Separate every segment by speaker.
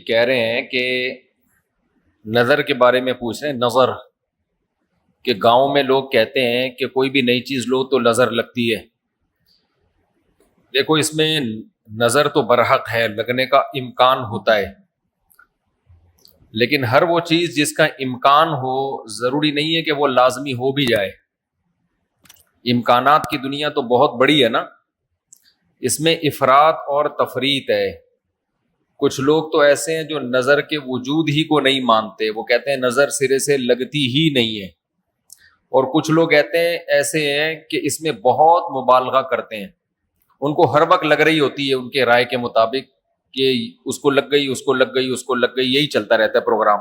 Speaker 1: کہہ رہے ہیں کہ نظر کے بارے میں پوچھ رہے ہیں. نظر کہ گاؤں میں لوگ کہتے ہیں کہ کوئی بھی نئی چیز لو تو نظر لگتی ہے. دیکھو اس میں نظر تو برحق ہے، لگنے کا امکان ہوتا ہے، لیکن ہر وہ چیز جس کا امکان ہو ضروری نہیں ہے کہ وہ لازمی ہو بھی جائے. امکانات کی دنیا تو بہت بڑی ہے نا، اس میں افراط اور تفریط ہے. کچھ لوگ تو ایسے ہیں جو نظر کے وجود ہی کو نہیں مانتے، وہ کہتے ہیں نظر سرے سے لگتی ہی نہیں ہے. اور کچھ لوگ کہتے ہیں ایسے ہیں کہ اس میں بہت مبالغہ کرتے ہیں، ان کو ہر وقت لگ رہی ہوتی ہے ان کے رائے کے مطابق کہ اس کو لگ گئی، اس کو لگ گئی، اس کو لگ گئی، یہی چلتا رہتا ہے پروگرام.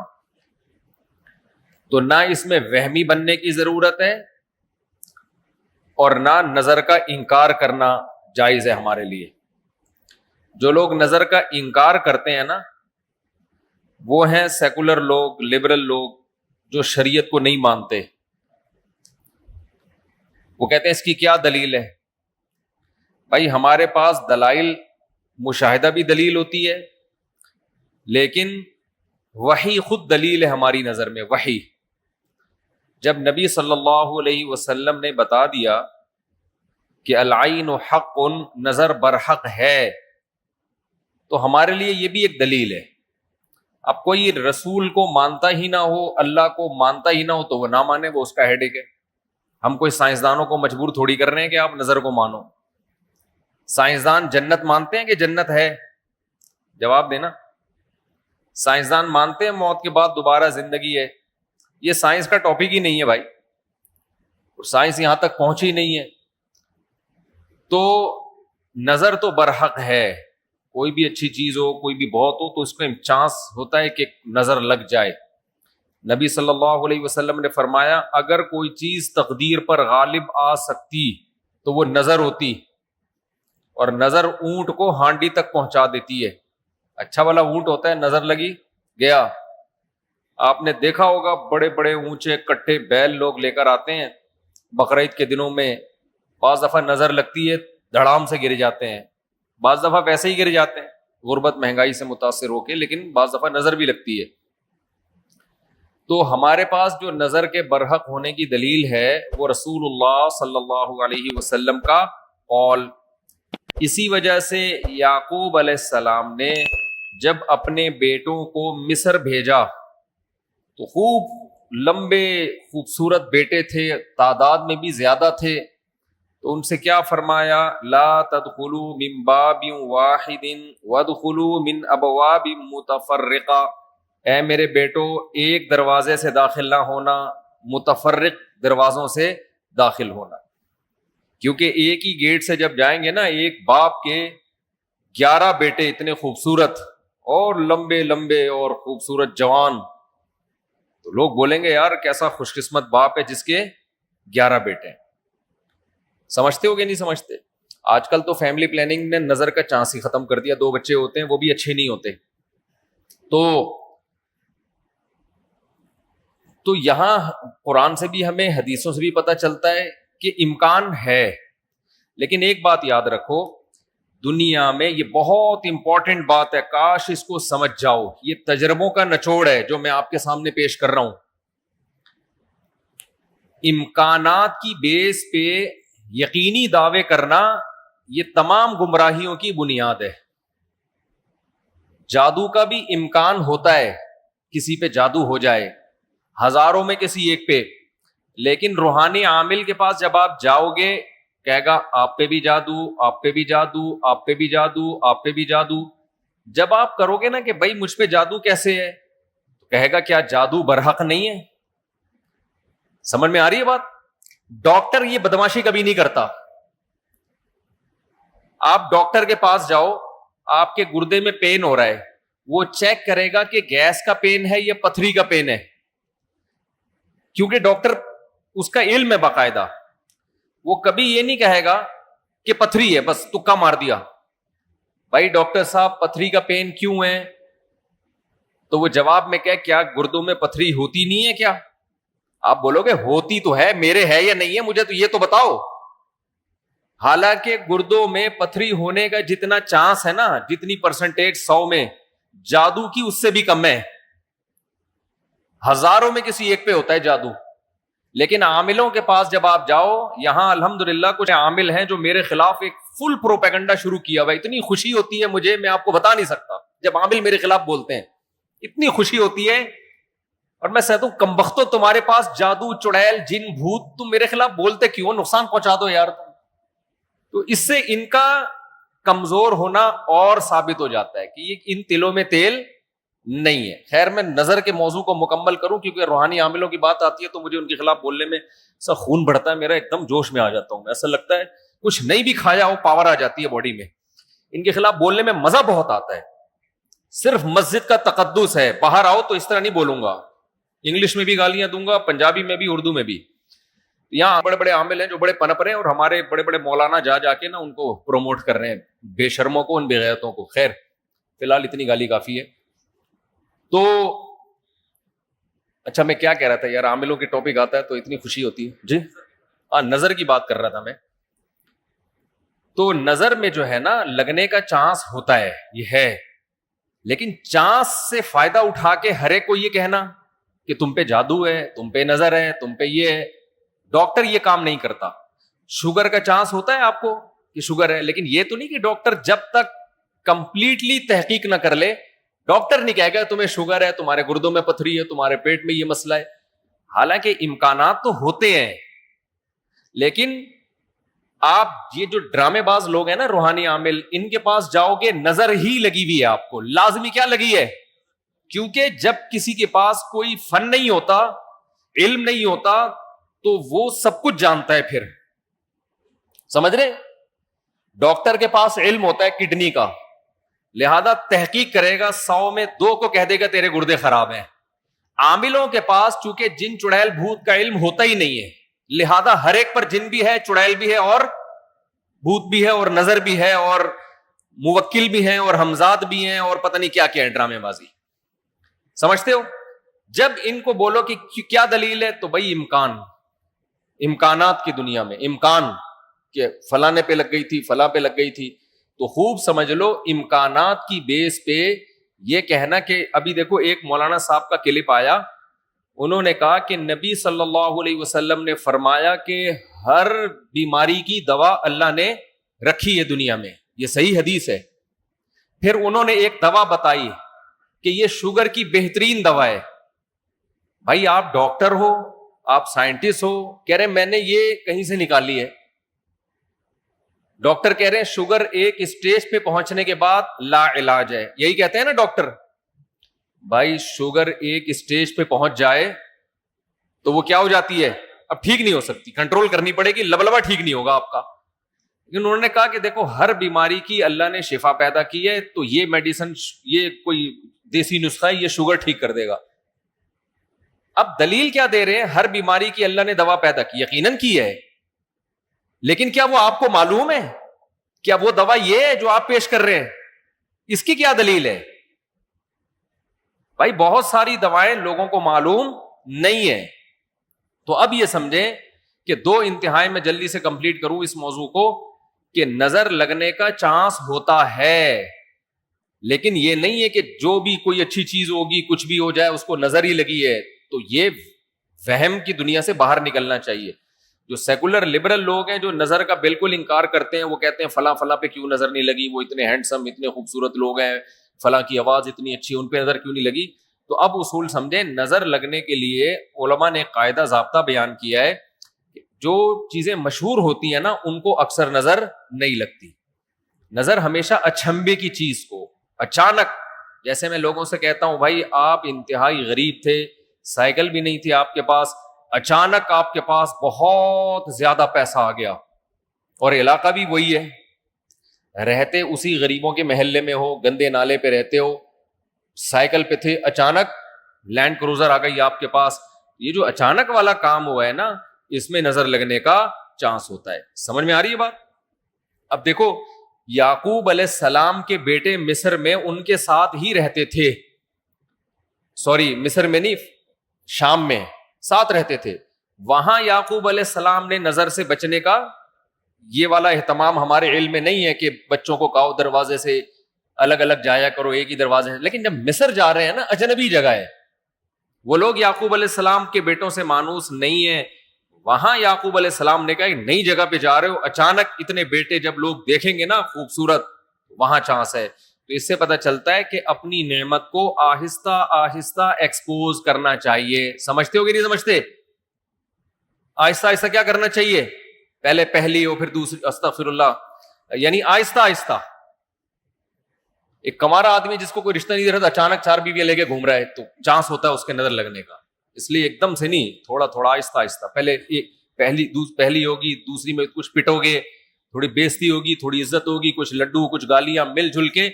Speaker 1: تو نہ اس میں وہمی بننے کی ضرورت ہے اور نہ نظر کا انکار کرنا جائز ہے ہمارے لیے. جو لوگ نظر کا انکار کرتے ہیں نا، وہ ہیں سیکولر لوگ، لبرل لوگ جو شریعت کو نہیں مانتے. وہ کہتے ہیں اس کی کیا دلیل ہے؟ بھائی ہمارے پاس دلائل مشاہدہ بھی دلیل ہوتی ہے، لیکن وحی خود دلیل ہے ہماری نظر میں. وحی جب نبی صلی اللہ علیہ وسلم نے بتا دیا کہ العین حق، نظر برحق ہے، تو ہمارے لیے یہ بھی ایک دلیل ہے. اب کوئی رسول کو مانتا ہی نہ ہو، اللہ کو مانتا ہی نہ ہو، تو وہ نہ مانے، وہ اس کا ہیڈیک ہے. ہم کوئی سائنسدانوں کو مجبور تھوڑی کر رہے ہیں کہ آپ نظر کو مانو. سائنسدان جنت مانتے ہیں کہ جنت ہے؟ جواب دینا. سائنسدان مانتے ہیں موت کے بعد دوبارہ زندگی ہے؟ یہ سائنس کا ٹاپک ہی نہیں ہے بھائی، اور سائنس یہاں تک پہنچی نہیں ہے. تو نظر تو برحق ہے، کوئی بھی اچھی چیز ہو، کوئی بھی بہت ہو، تو اس کا چانس ہوتا ہے کہ نظر لگ جائے. نبی صلی اللہ علیہ وسلم نے فرمایا اگر کوئی چیز تقدیر پر غالب آ سکتی تو وہ نظر ہوتی، اور نظر اونٹ کو ہانڈی تک پہنچا دیتی ہے. اچھا والا اونٹ ہوتا ہے، نظر لگی گیا. آپ نے دیکھا ہوگا بڑے بڑے اونچے کٹھے بیل لوگ لے کر آتے ہیں بقرعید کے دنوں میں، بعض دفعہ نظر لگتی ہے دھڑام سے گر جاتے ہیں، بعض دفعہ ویسے ہی گر جاتے ہیں غربت مہنگائی سے متاثر ہو کے، لیکن بعض دفعہ نظر بھی لگتی ہے. تو ہمارے پاس جو نظر کے برحق ہونے کی دلیل ہے وہ رسول اللہ صلی اللہ علیہ وسلم کا قول. اسی وجہ سے یعقوب علیہ السلام نے جب اپنے بیٹوں کو مصر بھیجا تو خوب لمبے خوبصورت بیٹے تھے، تعداد میں بھی زیادہ تھے، تو ان سے کیا فرمایا؟ لا تدخلوا من باب واحد وادخلوا من ابواب متفرقہ. اے میرے بیٹو، ایک دروازے سے داخل نہ ہونا، متفرق دروازوں سے داخل ہونا. کیونکہ ایک ہی گیٹ سے جب جائیں گے نا، ایک باپ کے 11 بیٹے اتنے خوبصورت اور لمبے لمبے اور خوبصورت جوان، تو لوگ بولیں گے یار کیسا خوش قسمت باپ ہے جس کے 11 بیٹے ہیں. سمجھتے ہو کہ نہیں سمجھتے؟ آج کل تو فیملی پلاننگ نے نظر کا چانس ہی ختم کر دیا. 2 بچے ہوتے ہیں وہ بھی اچھے نہیں ہوتے. تو یہاں قرآن سے بھی ہمیں، حدیثوں سے بھی پتہ چلتا ہے کہ امکان ہے. لیکن ایک بات یاد رکھو، دنیا میں یہ بہت امپورٹنٹ بات ہے، کاش اس کو سمجھ جاؤ. یہ تجربوں کا نچوڑ ہے جو میں آپ کے سامنے پیش کر رہا ہوں. امکانات کی بیس پہ یقینی دعوے کرنا یہ تمام گمراہیوں کی بنیاد ہے. جادو کا بھی امکان ہوتا ہے، کسی پہ جادو ہو جائے، ہزاروں میں کسی ایک پہ، لیکن روحانی عامل کے پاس جب آپ جاؤ گے کہے گا آپ پہ بھی جادو، آپ پہ بھی جادو، آپ پہ بھی جادو، آپ پہ بھی جادو. جب آپ کرو گے نا کہ بھائی مجھ پہ جادو کیسے ہے، تو کہے گا کیا جادو برحق نہیں ہے؟ سمجھ میں آ رہی ہے بات؟ ڈاکٹر یہ بدماشی کبھی نہیں کرتا. آپ ڈاکٹر کے پاس جاؤ، آپ کے گردے میں پین ہو رہا ہے، وہ چیک کرے گا کہ گیس کا پین ہے یا پتھری کا پین ہے، کیونکہ ڈاکٹر اس کا علم ہے باقاعدہ. وہ کبھی یہ نہیں کہے گا کہ پتھری ہے بس تکا مار دیا. بھائی ڈاکٹر صاحب پتھری کا پین کیوں ہے؟ تو وہ جواب میں کہ کیا گردوں میں پتھری ہوتی نہیں ہے کیا؟ آپ بولو گے ہوتی تو ہے، میرے ہے یا نہیں ہے مجھے تو یہ تو بتاؤ. حالانکہ گردوں میں پتھری ہونے کا جتنا چانس ہے نا، جتنی پرسنٹیج 100 میں، جادو کی اس سے بھی کم ہے. ہزاروں میں کسی ایک پہ ہوتا ہے جادو. لیکن عاملوں کے پاس جب آپ جاؤ, یہاں الحمدللہ کچھ عامل ہیں جو میرے خلاف ایک فل پروپیگنڈا شروع کیا ہوا ہے. اتنی خوشی ہوتی ہے مجھے, میں آپ کو بتا نہیں سکتا. جب عامل میرے خلاف بولتے ہیں اتنی خوشی ہوتی ہے, اور میں کہتا ہوں کمبختو تمہارے پاس جادو, چڑیل, جن, بھوت, تم میرے خلاف بولتے کیوں؟ نقصان پہنچا دو یار تم. تو اس سے ان کا کمزور ہونا اور ثابت ہو جاتا ہے کہ یہ ان تلوں میں تیل نہیں ہے. خیر, میں نظر کے موضوع کو مکمل کروں کیونکہ روحانی عاملوں کی بات آتی ہے تو مجھے ان کے خلاف بولنے میں سا خون بڑھتا ہے میرا, ایک دم جوش میں آ جاتا ہوں. ایسا لگتا ہے کچھ نہیں بھی کھایا ہو پاور آ جاتی ہے باڈی میں. ان کے خلاف بولنے میں مزہ بہت آتا ہے. صرف مسجد کا تقدس ہے, باہر آؤ تو اس طرح نہیں بولوں گا, انگلش میں بھی گالیاں دوں گا, پنجابی میں بھی, اردو میں بھی. یہاں بڑے بڑے عامل ہیں جو بڑے پنپ رہے ہیں, اور ہمارے بڑے بڑے مولانا جا کے نا ان کو پروموٹ کر رہے ہیں, بے شرموں کو, ان بے غیرتوں کو. خیر, فی الحال اتنی گالی کافی ہے. تو اچھا, میں کیا کہہ رہا تھا یار, عاملوں کے ٹاپک آتا ہے تو اتنی خوشی ہوتی ہے. جی نظر کی بات کر رہا تھا میں. تو نظر میں جو ہے نا لگنے کا چانس ہوتا ہے, یہ ہے. لیکن چانس سے فائدہ اٹھا کے ہر ایک کو یہ کہنا کہ تم پہ جادو ہے, تم پہ نظر ہے, تم پہ یہ ہے. ڈاکٹر یہ کام نہیں کرتا. شوگر کا چانس ہوتا ہے آپ کو کہ شوگر ہے, لیکن یہ تو نہیں کہ ڈاکٹر جب تک کمپلیٹلی تحقیق نہ کر لے, ڈاکٹر نہیں کہے گا تمہیں شوگر ہے, تمہارے گردوں میں پتھری ہے, تمہارے پیٹ میں یہ مسئلہ ہے. حالانکہ امکانات تو ہوتے ہیں, لیکن آپ یہ جو ڈرامے باز لوگ ہیں نا روحانی عامل, ان کے پاس جاؤ گے نظر ہی لگی ہوئی ہے آپ کو. لازمی کیا لگی ہے؟ کیونکہ جب کسی کے پاس کوئی فن نہیں ہوتا, علم نہیں ہوتا, تو وہ سب کچھ جانتا ہے. پھر سمجھ رہے, ڈاکٹر کے پاس علم ہوتا ہے کڈنی کا, لہذا تحقیق کرے گا, 100 میں 2 کو کہہ دے گا تیرے گردے خراب ہیں. عاملوں کے پاس چونکہ جن, چڑیل, بھوت کا علم ہوتا ہی نہیں ہے, لہذا ہر ایک پر جن بھی ہے, چڑیل بھی ہے, اور بھوت بھی ہے, اور نظر بھی ہے, اور موکل بھی ہیں, اور ہمزاد بھی ہیں, اور پتہ نہیں کیا کیا ہے ڈرامے بازی. سمجھتے ہو؟ جب ان کو بولو کہ کیا دلیل ہے, تو بھائی امکانات کی دنیا میں امکان کہ فلانے پہ لگ گئی تھی, فلاں پہ لگ گئی تھی, تو خوب سمجھ لو امکانات کی بیس پہ یہ کہنا کہ ابھی دیکھو ایک مولانا صاحب کا کلپ آیا, انہوں نے کہا کہ نبی صلی اللہ علیہ وسلم نے فرمایا کہ ہر بیماری کی دوا اللہ نے رکھی ہے دنیا میں, یہ صحیح حدیث ہے. پھر انہوں نے ایک دوا بتائی کہ یہ شوگر کی بہترین دوا ہے. بھائی آپ ڈاکٹر ہو, آپ سائنٹسٹ ہو, کہہ رہے میں نے یہ کہیں سے نکالی ہے. ڈاکٹر کہہ رہے ہیں شوگر ایک اسٹیج پہ پہنچنے کے بعد لا علاج ہے, یہی کہتے ہیں نا ڈاکٹر. بھائی شوگر ایک اسٹیج پہ پہنچ جائے تو وہ کیا ہو جاتی ہے, اب ٹھیک نہیں ہو سکتی, کنٹرول کرنی پڑے گی, لبلبا ٹھیک نہیں ہوگا آپ کا. لیکن انہوں نے کہا کہ دیکھو ہر بیماری کی اللہ نے شفا پیدا کی ہے, تو یہ میڈیسن, یہ کوئی دیسی نسخہ ہے, یہ شوگر ٹھیک کر دے گا. اب دلیل کیا دے رہے ہیں؟ ہر بیماری کی اللہ نے دوا پیدا کی, یقیناً کی ہے, لیکن کیا وہ آپ کو معلوم ہے؟ کیا وہ دوا یہ ہے جو آپ پیش کر رہے ہیں؟ اس کی کیا دلیل ہے؟ بھائی بہت ساری دوائیں لوگوں کو معلوم نہیں ہے. تو اب یہ سمجھیں کہ 2 انتہائی میں جلدی سے کمپلیٹ کروں اس موضوع کو, کہ نظر لگنے کا چانس ہوتا ہے, لیکن یہ نہیں ہے کہ جو بھی کوئی اچھی چیز ہوگی, کچھ بھی ہو جائے, اس کو نظر ہی لگی ہے. تو یہ وہم کی دنیا سے باہر نکلنا چاہیے. جو سیکولر لبرل لوگ ہیں جو نظر کا بالکل انکار کرتے ہیں, وہ کہتے ہیں فلاں فلاں پہ کیوں نظر نہیں لگی, وہ اتنے ہینڈسم, اتنے خوبصورت لوگ ہیں, فلاں کی آواز اتنی اچھی, ان پہ نظر کیوں نہیں لگی. تو اب اصول سمجھیں, نظر لگنے کے لیے علماء نے قاعدہ ضابطہ بیان کیا ہے, جو چیزیں مشہور ہوتی ہیں نا ان کو اکثر نظر نہیں لگتی. نظر ہمیشہ اچھمبے کی چیز کو اچانک, جیسے میں لوگوں سے کہتا ہوں بھائی آپ انتہائی غریب تھے, سائیکل بھی نہیں تھی آپ کے پاس, اچانک آپ کے پاس بہت زیادہ پیسہ آ گیا, اور علاقہ بھی وہی ہے, رہتے اسی غریبوں کے محلے میں ہو, گندے نالے پہ رہتے ہو, سائیکل پہ تھے, اچانک لینڈ کروزر آ گئی آپ کے پاس. یہ جو اچانک والا کام ہوا ہے نا, اس میں نظر لگنے کا چانس ہوتا ہے. سمجھ میں آ رہی ہے بات؟ اب دیکھو یعقوب علیہ السلام کے بیٹے مصر میں ان کے ساتھ ہی رہتے تھے, سوری مصر میں نہیں, شام میں ساتھ رہتے تھے. وہاں یعقوب علیہ السلام نے نظر سے بچنے کا یہ والا اہتمام ہمارے علم میں نہیں ہے کہ بچوں کو کہو دروازے سے الگ الگ جایا کرو، ایک ہی دروازے ہیں. لیکن جب مصر جا رہے ہیں نا، اجنبی جگہ ہے، وہ لوگ یعقوب علیہ السلام کے بیٹوں سے مانوس نہیں ہیں. وہاں یعقوب علیہ السلام نے کہا ایک نئی جگہ پہ جا رہے ہو، اچانک اتنے بیٹے جب لوگ دیکھیں گے نا خوبصورت، وہاں چانس ہے. تو اس سے پتہ چلتا ہے کہ اپنی نعمت کو آہستہ آہستہ ایکسپوز کرنا چاہیے. سمجھتے ہو کہ نہیں سمجھتے؟ آہستہ آہستہ کیا کرنا چاہیے؟ پہلے پہلی ہو پھر دوسری، استغفر اللہ، یعنی آہستہ آہستہ. ایک کمارا آدمی جس کو کوئی رشتہ نہیں دے رہا تھا، اچانک 4 بیویاں لے کے گھوم رہا ہے، تو چانس ہوتا ہے اس کے نظر لگنے کا. اس لیے ایک دم سے نہیں، تھوڑا تھوڑا آہستہ آہستہ. پہلے پہلی ہوگی، دوسری میں کچھ پٹو گے، تھوڑی بےزتی ہوگی، تھوڑی عزت ہوگی، کچھ لڈو کچھ گالیاں مل جل کے،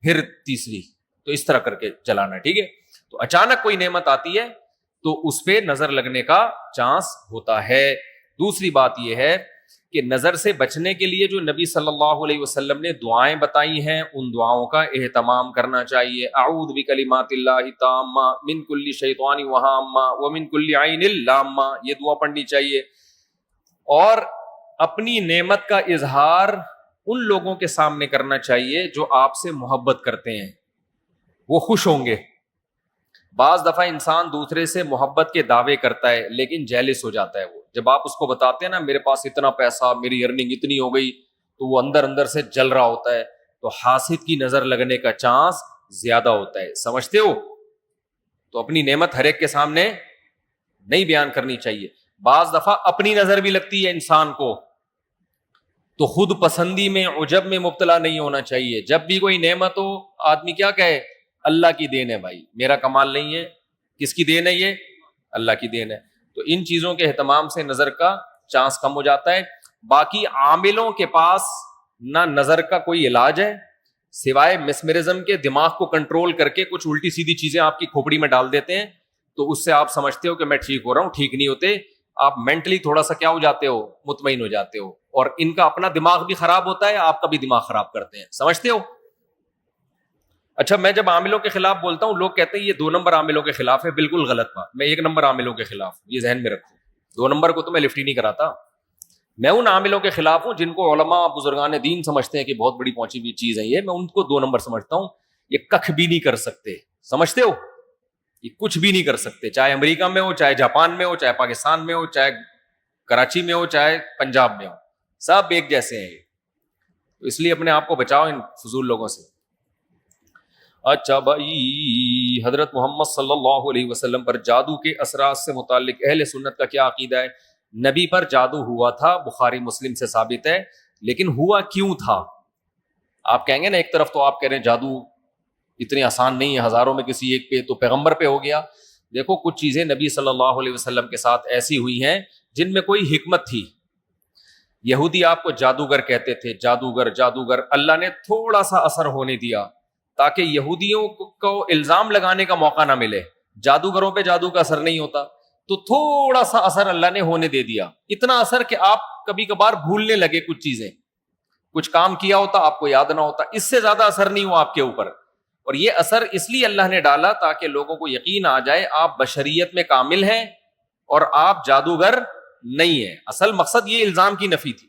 Speaker 1: پھر تیسری. تو اس طرح کر کے چلانا. ٹھیک ہے؟ تو اچانک کوئی نعمت آتی ہے تو اس پہ نظر لگنے کا چانس ہوتا ہے. دوسری بات یہ ہے کہ نظر سے بچنے کے لیے جو نبی صلی اللہ علیہ وسلم نے دعائیں بتائی ہیں، ان دعاؤں کا اہتمام کرنا چاہیے. اعوذ بکلمات اللہ التامہ من کل شیطان وہامہ ومن کل عین لامہ، یہ دعا پڑھنی چاہیے. اور اپنی نعمت کا اظہار ان لوگوں کے سامنے کرنا چاہیے جو آپ سے محبت کرتے ہیں، وہ خوش ہوں گے. بعض دفعہ انسان دوسرے سے محبت کے دعوے کرتا ہے لیکن جیلس ہو جاتا ہے. وہ جب آپ اس کو بتاتے ہیں نا میرے پاس اتنا پیسہ، میری ارننگ اتنی ہو گئی، تو وہ اندر اندر سے جل رہا ہوتا ہے. تو حاسد کی نظر لگنے کا چانس زیادہ ہوتا ہے. سمجھتے ہو؟ تو اپنی نعمت ہر ایک کے سامنے نہیں بیان کرنی چاہیے. بعض دفعہ اپنی نظر بھی لگتی ہے انسان کو، تو خود پسندی میں، عجب میں مبتلا نہیں ہونا چاہیے. جب بھی کوئی نعمت ہو آدمی کیا کہے؟ اللہ کی دین ہے بھائی، میرا کمال نہیں ہے. کس کی دین ہے؟ یہ اللہ کی دین ہے. تو ان چیزوں کے اہتمام سے نظر کا چانس کم ہو جاتا ہے. باقی عاملوں کے پاس نہ نظر کا کوئی علاج ہے سوائے مسمرزم کے. دماغ کو کنٹرول کر کے کچھ الٹی سیدھی چیزیں آپ کی کھوپڑی میں ڈال دیتے ہیں، تو اس سے آپ سمجھتے ہو کہ میں ٹھیک ہو رہا ہوں. ٹھیک نہیں ہوتے. آپ مینٹلی تھوڑا سا کیا ہو جاتے ہو؟ مطمئن ہو جاتے ہو. اور ان کا اپنا دماغ بھی خراب ہوتا ہے، آپ کا بھی دماغ خراب کرتے ہیں. سمجھتے ہو؟ اچھا، میں جب عاملوں کے خلاف بولتا ہوں لوگ کہتے ہیں یہ 2 نمبر عاملوں کے خلاف ہے. بالکل غلط بات. میں 1 نمبر عاملوں کے خلاف، یہ ذہن میں رکھوں. 2 نمبر کو تو میں لفٹ ہی نہیں کراتا. میں ان عاملوں کے خلاف ہوں جن کو علماء بزرگان دین سمجھتے ہیں کہ بہت بڑی پہنچی ہوئی چیز ہے یہ. میں ان کو 2 نمبر سمجھتا ہوں. یہ کخ بھی نہیں کر سکتے. سمجھتے ہو؟ یہ کچھ بھی نہیں کر سکتے، چاہے امریکہ میں ہو، چاہے جاپان میں ہو، چاہے پاکستان میں ہو، چاہے کراچی میں ہو، چاہے پنجاب میں ہو، سب ایک جیسے ہیں. تو اس لیے اپنے آپ کو بچاؤ ان فضول لوگوں سے. اچھا بھائی، حضرت محمد صلی اللہ علیہ وسلم پر جادو کے اثرات سے متعلق اہل سنت کا کیا عقیدہ ہے؟ نبی پر جادو ہوا تھا، بخاری مسلم سے ثابت ہے. لیکن ہوا کیوں تھا؟ آپ کہیں گے نا ایک طرف تو آپ کہہ رہے ہیں جادو اتنی آسان نہیں ہے، ہزاروں میں کسی ایک پہ، تو پیغمبر پہ ہو گیا. دیکھو کچھ چیزیں نبی صلی اللہ علیہ وسلم کے ساتھ ایسی ہوئی ہیں جن میں کوئی حکمت تھی. یہودی آپ کو جادوگر کہتے تھے، جادوگر جادوگر. اللہ نے تھوڑا سا اثر ہونے دیا تاکہ یہودیوں کو الزام لگانے کا موقع نہ ملے. جادوگروں پہ جادو کا اثر نہیں ہوتا، تو تھوڑا سا اثر اللہ نے ہونے دے دیا. اتنا اثر کہ آپ کبھی کبھار بھولنے لگے کچھ چیزیں، کچھ کام کیا ہوتا آپ کو یاد نہ ہوتا. اس سے زیادہ اثر نہیں ہوا آپ کے اوپر. اور یہ اثر اس لیے اللہ نے ڈالا تاکہ لوگوں کو یقین آ جائے آپ بشریت میں کامل ہیں اور آپ جادوگر نہیں ہیں. اصل مقصد یہ الزام کی نفی تھی.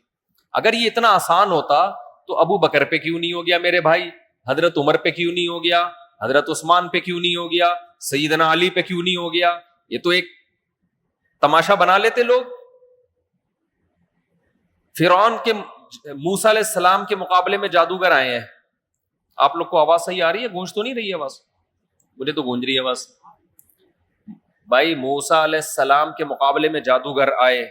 Speaker 1: اگر یہ اتنا آسان ہوتا تو ابو بکر پہ کیوں نہیں ہو گیا میرے بھائی؟ حضرت عمر پہ کیوں نہیں ہو گیا؟ حضرت عثمان پہ کیوں نہیں ہو گیا؟ سیدنا علی پہ کیوں نہیں ہو گیا؟ یہ تو ایک تماشا بنا لیتے لوگ. فرعون کے موسیٰ علیہ السلام کے مقابلے میں جادوگر آئے ہیں. آپ لوگ کو آواز صحیح آ رہی ہے؟ گونج تو نہیں رہی ہے آواز؟ مجھے تو گونج رہی ہے آواز. بھائی موسیٰ علیہ السلام کے مقابلے میں جادوگر آئے.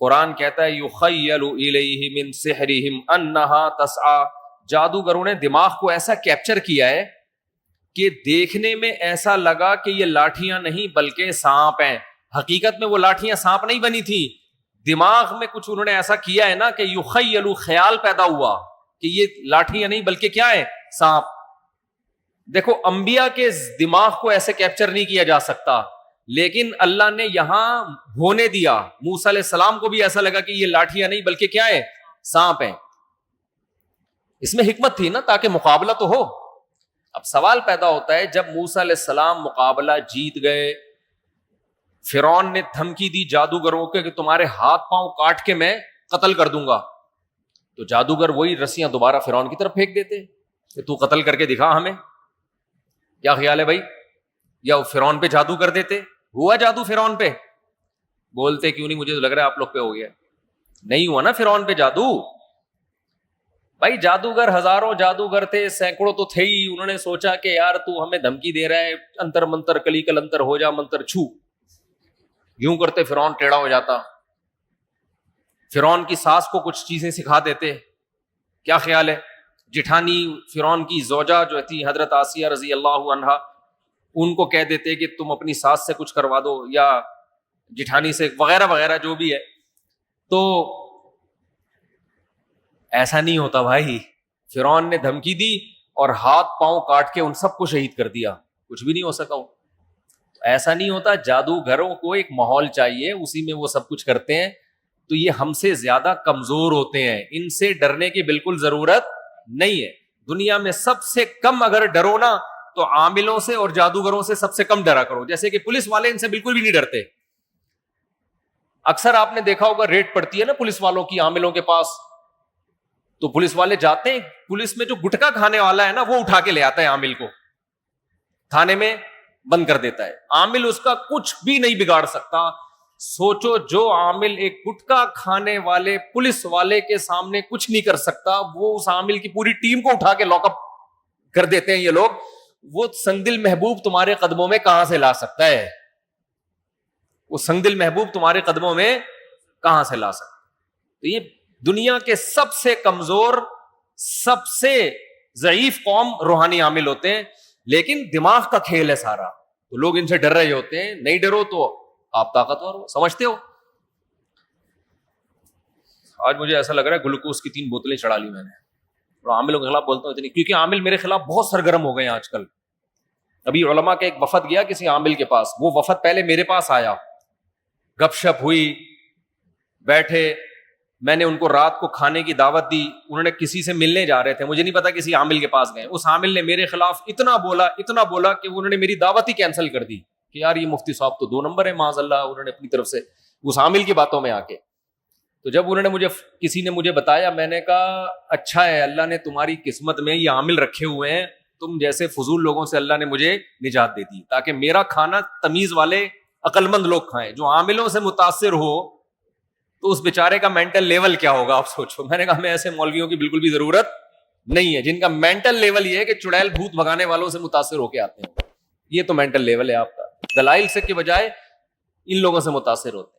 Speaker 1: قرآن کہتا ہے یخیل الیہ من سحرہم انہا تسعی. جادوگروں نے دماغ کو ایسا کیپچر کیا ہے کہ دیکھنے میں ایسا لگا کہ یہ لاٹھیاں نہیں بلکہ سانپ ہیں. حقیقت میں وہ لاٹھیاں سانپ نہیں بنی تھی. دماغ میں کچھ انہوں نے ایسا کیا ہے نا کہ یخیل، خیال پیدا ہوا کہ یہ لاٹھیاں نہیں بلکہ کیا ہے؟ سانپ. دیکھو انبیاء کے دماغ کو ایسے کیپچر نہیں کیا جا سکتا، لیکن اللہ نے یہاں ہونے دیا. موسیٰ علیہ السلام کو بھی ایسا لگا کہ یہ لاٹھیاں نہیں بلکہ کیا ہے؟ سانپ ہیں. اس میں حکمت تھی نا تاکہ مقابلہ تو ہو. اب سوال پیدا ہوتا ہے جب موسیٰ علیہ السلام مقابلہ جیت گئے، فرعون نے دھمکی دی جادوگروں کے کہ تمہارے ہاتھ پاؤں کاٹ کے میں قتل کر دوں گا، تو جادوگر وہی رسیاں دوبارہ فرعون کی طرف پھینک دیتے. کہ تو قتل کر کے دکھا ہمیں. کیا خیال ہے بھائی؟ یا فرعون پہ جادو کر دیتے؟ ہوا جادو فرعون پہ؟ بولتے کیوں نہیں؟ مجھے تو لگ رہا ہے آپ لوگ پہ ہو گیا. نہیں ہوا نا فرعون پہ جادو. بھائی جادوگر ہزاروں جادوگر تھے، سینکڑوں تو تھے ہی. انہوں نے سوچا کہ یار تو ہمیں دھمکی دے رہا ہے، انتر منتر کلی کل انتر ہو جا منتر چھو. یوں کرتے فرعون ٹیڑھا ہو جاتا. فرعون کی ساس کو کچھ چیزیں سکھا دیتے. کیا خیال ہے؟ جٹھانی فرعون کی زوجہ جو تھی حضرت آسیہ رضی اللہ عنہا، ان کو کہہ دیتے کہ تم اپنی ساس سے کچھ کروا دو یا جٹھانی سے، وغیرہ وغیرہ جو بھی ہے. تو ایسا نہیں ہوتا بھائی. فرعون نے دھمکی دی اور ہاتھ پاؤں کاٹ کے ان سب کو شہید کر دیا. کچھ بھی نہیں ہو سکا. ایسا نہیں ہوتا. جادوگروں کو ایک ماحول چاہیے، اسی میں وہ سب کچھ کرتے ہیں. تو یہ ہم سے زیادہ کمزور ہوتے ہیں، ان سے ڈرنے کی بالکل ضرورت نہیں ہے. دنیا میں سب سے کم اگر ڈرو نا تو عاملوں سے اور جادوگروں سے سب سے کم ڈرا کرو. جیسے کہ پولیس والے ان سے بالکل بھی نہیں ڈرتے. اکثر آپ نے دیکھا ہوگا ریڈ پڑتی ہے نا پولیس والوں کی عاملوں کے پاس، تو پولیس والے جاتے ہیں، پولیس میں جو گٹکا کھانے والا ہے نا وہ اٹھا کے لے آتا ہے عامل کو، تھانے میں بند کر دیتا ہے. عامل اس کا کچھ بھی نہیں بگاڑ سکتا. سوچو جو عامل ایک گٹکا کھانے والے پولیس والے کے سامنے کچھ نہیں کر سکتا، وہ اس عامل کی پوری ٹیم کو اٹھا کے لاک اپ کر دیتے ہیں یہ لوگ. وہ سنگدل محبوب تمہارے قدموں میں کہاں سے لا سکتا ہے؟ وہ سنگدل محبوب تمہارے قدموں میں کہاں سے لا سکتا؟ تو یہ دنیا کے سب سے کمزور، سب سے ضعیف قوم روحانی عامل ہوتے ہیں. لیکن دماغ کا کھیل ہے سارا. تو لوگ ان سے ڈر رہے ہوتے ہیں. نہیں ڈرو تو آپ طاقتور ہو، سمجھتے ہو. آج مجھے ایسا لگ رہا ہے گلوکوز کی 3 بوتلیں چڑھا لی میں نے. اور عاملوں کے خلاف بولتا ہوں اتنی، کیونکہ عامل میرے خلاف بہت سرگرم ہو گئے ہیں آج کل. ابھی علماء کا ایک وفد گیا کسی عامل کے پاس. وہ وفد پہلے میرے پاس آیا، گپ شپ ہوئی، بیٹھے. میں نے ان کو رات کو کھانے کی دعوت دی. انہوں نے کسی سے ملنے جا رہے تھے، مجھے نہیں پتا کسی عامل کے پاس گئے. اس عامل نے میرے خلاف اتنا بولا کہ انہوں نے میری دعوت ہی کینسل کر دی کہ یار یہ مفتی صاحب تو 2 نمبر ہے معاذ اللہ. انہوں نے اپنی طرف سے اس عامل کی باتوں میں آ کے. تو جب انہوں نے کسی نے مجھے بتایا، میں نے کہا اچھا ہے، اللہ نے تمہاری قسمت میں یہ عامل رکھے ہوئے ہیں. تم جیسے فضول لوگوں سے اللہ نے مجھے نجات دے دی، تاکہ میرا کھانا تمیز والے عقل مند لوگ کھائیں. جو عاملوں سے متاثر ہو تو اس بیچارے کا مینٹل لیول کیا ہوگا آپ سوچو. میں نے کہا ہمیں ایسے مولویوں کی بالکل بھی ضرورت نہیں ہے جن کا مینٹل لیول یہ ہے کہ چڑیل بھوت بھگانے والوں سے متاثر ہو کے آتے ہیں. یہ تو مینٹل لیول ہے آپ کا. دلائل سے کے بجائے ان لوگوں سے متاثر ہوتے ہیں.